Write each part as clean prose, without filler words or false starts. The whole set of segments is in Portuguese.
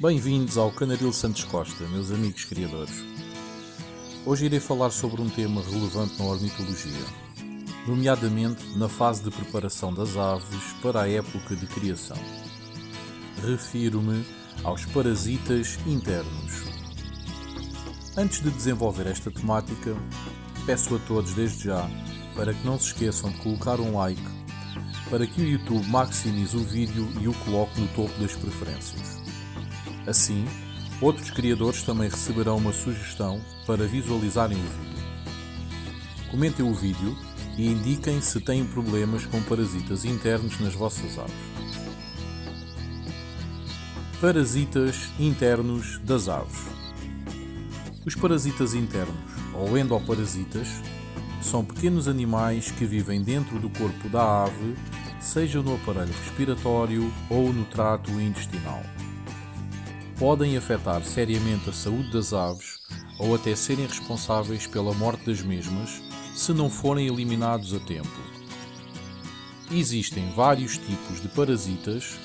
Bem-vindos ao Canaril Santos Costa, meus amigos criadores. Hoje irei falar sobre um tema relevante na ornitologia, nomeadamente na fase de preparação das aves para a época de criação. Refiro-me aos parasitas internos. Antes de desenvolver esta temática, peço a todos desde já para que não se esqueçam de colocar um like para que o YouTube maximize o vídeo e o coloque no topo das preferências. Assim, outros criadores também receberão uma sugestão para visualizarem o vídeo. Comentem o vídeo e indiquem se têm problemas com parasitas internos nas vossas aves. Parasitas internos das aves. Os parasitas internos, ou endoparasitas, são pequenos animais que vivem dentro do corpo da ave, seja no aparelho respiratório ou no trato intestinal. Podem afetar seriamente a saúde das aves ou até serem responsáveis pela morte das mesmas se não forem eliminados a tempo. Existem vários tipos de parasitas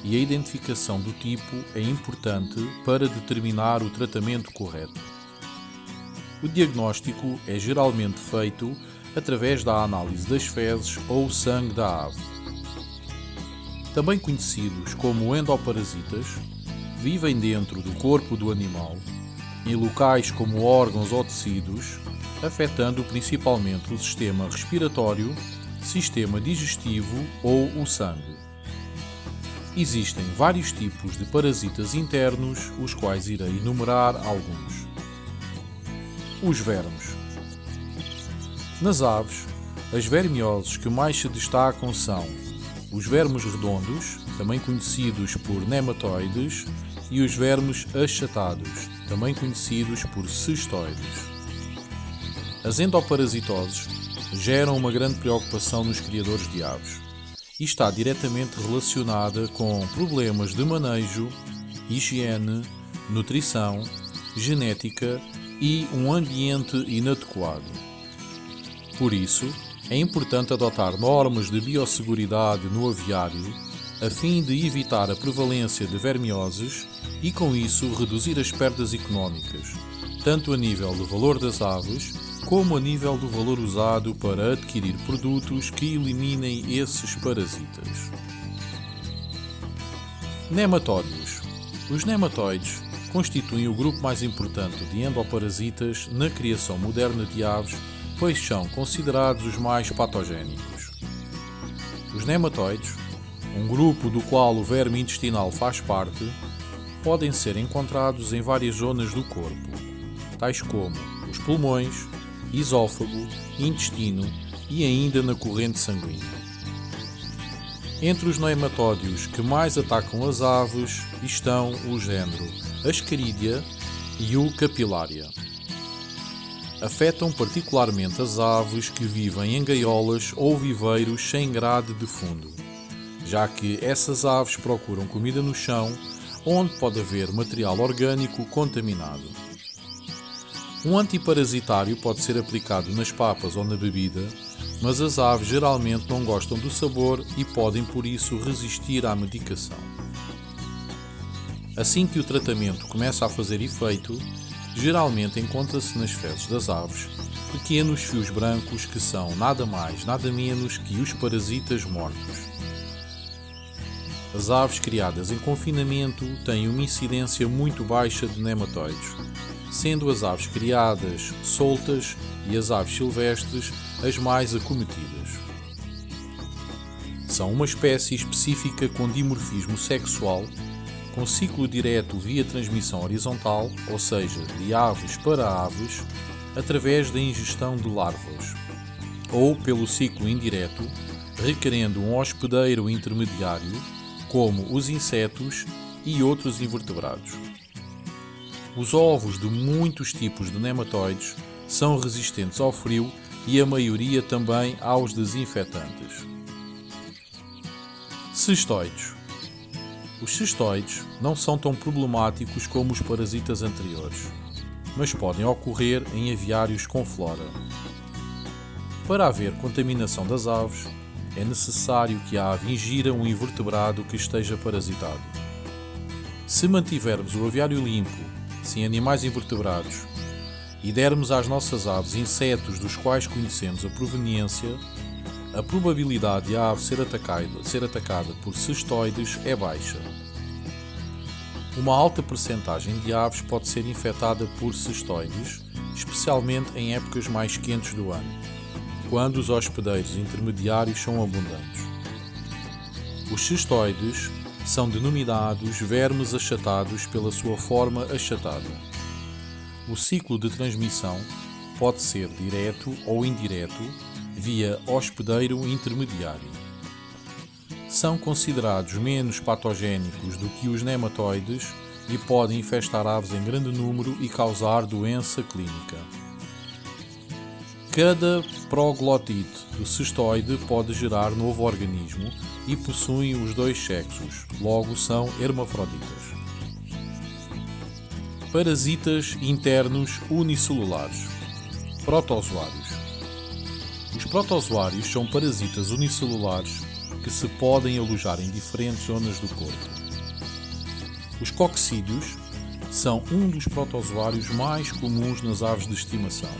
e a identificação do tipo é importante para determinar o tratamento correto. O diagnóstico é geralmente feito através da análise das fezes ou sangue da ave. Também conhecidos como endoparasitas, vivem dentro do corpo do animal, em locais como órgãos ou tecidos, afetando principalmente o sistema respiratório, sistema digestivo ou o sangue. Existem vários tipos de parasitas internos, os quais irei enumerar alguns. Os vermes. Nas aves, as vermioses que mais se destacam são os vermes redondos, também conhecidos por nematóides, e os vermes achatados, também conhecidos por cestoides. As endoparasitoses geram uma grande preocupação nos criadores de aves e está diretamente relacionada com problemas de manejo, higiene, nutrição, genética e um ambiente inadequado. Por isso, é importante adotar normas de biosseguridade no aviário a fim de evitar a prevalência de vermioses e, com isso, reduzir as perdas económicas, tanto a nível do valor das aves, como a nível do valor usado para adquirir produtos que eliminem esses parasitas. Nematóides. Os nematóides constituem o grupo mais importante de endoparasitas na criação moderna de aves, pois são considerados os mais patogénicos. Os nematóides, um grupo do qual o verme intestinal faz parte, podem ser encontrados em várias zonas do corpo, tais como os pulmões, esôfago, intestino e ainda na corrente sanguínea. Entre os nematóides que mais atacam as aves estão o género Ascaridia e o Capillaria. Afetam particularmente as aves que vivem em gaiolas ou viveiros sem grade de fundo, já que essas aves procuram comida no chão, onde pode haver material orgânico contaminado. Um antiparasitário pode ser aplicado nas papas ou na bebida, mas as aves geralmente não gostam do sabor e podem por isso resistir à medicação. Assim que o tratamento começa a fazer efeito, geralmente encontra-se nas fezes das aves pequenos fios brancos que são nada mais, nada menos que os parasitas mortos. As aves criadas em confinamento têm uma incidência muito baixa de nematóides, sendo as aves criadas soltas e as aves silvestres as mais acometidas. São uma espécie específica com dimorfismo sexual, com ciclo direto via transmissão horizontal, ou seja, de aves para aves, através da ingestão de larvas, ou pelo ciclo indireto, requerendo um hospedeiro intermediário, como os insetos e outros invertebrados. Os ovos de muitos tipos de nematóides são resistentes ao frio e a maioria também aos desinfetantes. Cestoides. Os cestoides não são tão problemáticos como os parasitas anteriores, mas podem ocorrer em aviários com flora. Para haver contaminação das aves, é necessário que a ave ingira um invertebrado que esteja parasitado. Se mantivermos o aviário limpo, sem animais invertebrados, e dermos às nossas aves insetos dos quais conhecemos a proveniência, a probabilidade de a ave ser atacada por cestoides é baixa. Uma alta percentagem de aves pode ser infectada por cestoides, especialmente em épocas mais quentes do ano, quando os hospedeiros intermediários são abundantes. Os cestoides são denominados vermes achatados pela sua forma achatada. O ciclo de transmissão pode ser direto ou indireto via hospedeiro intermediário. São considerados menos patogénicos do que os nematóides e podem infestar aves em grande número e causar doença clínica. Cada proglotite do cestoide pode gerar novo organismo e possuem os dois sexos, logo são hermafroditas. Parasitas internos unicelulares. Protozoários. Os protozoários são parasitas unicelulares que se podem alojar em diferentes zonas do corpo. Os coccídeos são um dos protozoários mais comuns nas aves de estimação.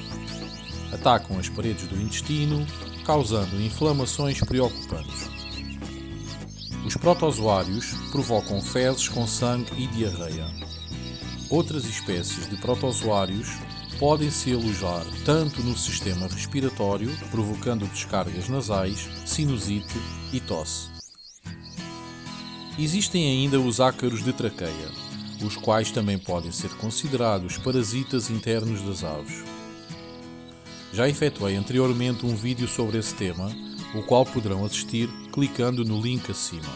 Atacam as paredes do intestino, causando inflamações preocupantes. Os protozoários provocam fezes com sangue e diarreia. Outras espécies de protozoários podem se alojar tanto no sistema respiratório, provocando descargas nasais, sinusite e tosse. Existem ainda os ácaros de traqueia, os quais também podem ser considerados parasitas internos das aves. Já efetuei anteriormente um vídeo sobre esse tema, o qual poderão assistir clicando no link acima.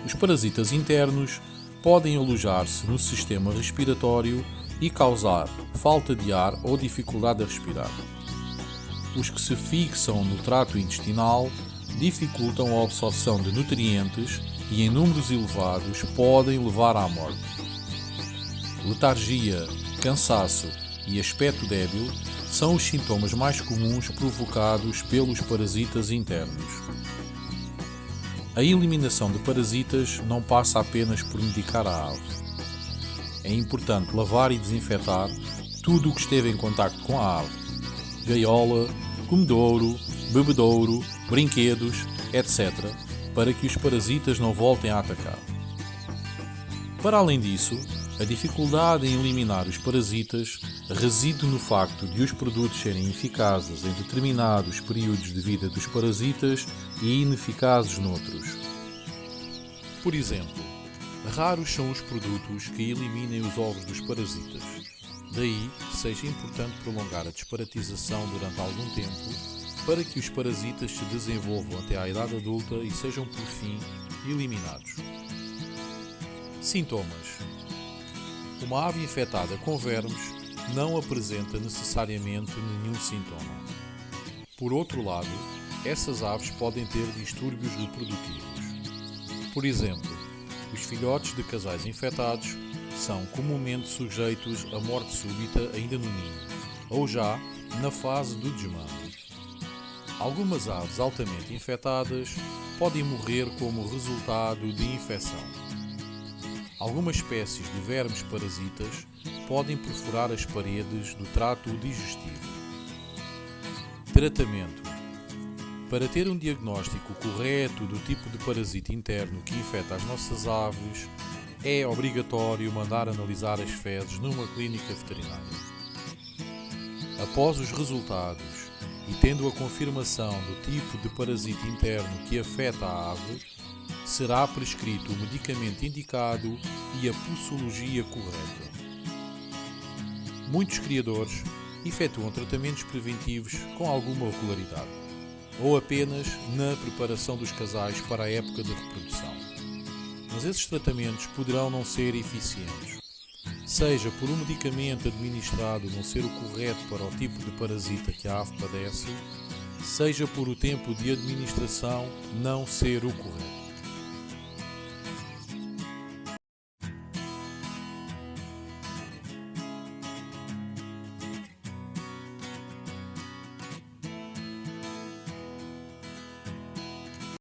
Os parasitas internos podem alojar-se no sistema respiratório e causar falta de ar ou dificuldade a respirar. Os que se fixam no trato intestinal dificultam a absorção de nutrientes e, em números elevados, podem levar à morte. Letargia, cansaço e aspecto débil são os sintomas mais comuns provocados pelos parasitas internos. A eliminação de parasitas não passa apenas por medicar a ave. É importante lavar e desinfetar tudo o que esteve em contacto com a ave: gaiola, comedouro, bebedouro, brinquedos, etc., para que os parasitas não voltem a atacar. Para além disso, a dificuldade em eliminar os parasitas reside no facto de os produtos serem eficazes em determinados períodos de vida dos parasitas e ineficazes noutros. Por exemplo, raros são os produtos que eliminem os ovos dos parasitas. Daí que seja importante prolongar a desparasitização durante algum tempo para que os parasitas se desenvolvam até à idade adulta e sejam, por fim, eliminados. Sintomas. Uma ave infectada com vermes não apresenta necessariamente nenhum sintoma. Por outro lado, essas aves podem ter distúrbios reprodutivos. Por exemplo, os filhotes de casais infectados são comumente sujeitos a morte súbita ainda no ninho, ou já na fase do desmame. Algumas aves altamente infectadas podem morrer como resultado de infecção. Algumas espécies de vermes parasitas podem perfurar as paredes do trato digestivo. Tratamento. Para ter um diagnóstico correto do tipo de parasita interno que infecta as nossas aves, é obrigatório mandar analisar as fezes numa clínica veterinária. Após os resultados e tendo a confirmação do tipo de parasita interno que afeta a ave, será prescrito o medicamento indicado e a posologia correta. Muitos criadores efetuam tratamentos preventivos com alguma regularidade, ou apenas na preparação dos casais para a época de reprodução. Mas esses tratamentos poderão não ser eficientes, seja por um medicamento administrado não ser o correto para o tipo de parasita que a ave padece, seja por o tempo de administração não ser o correto.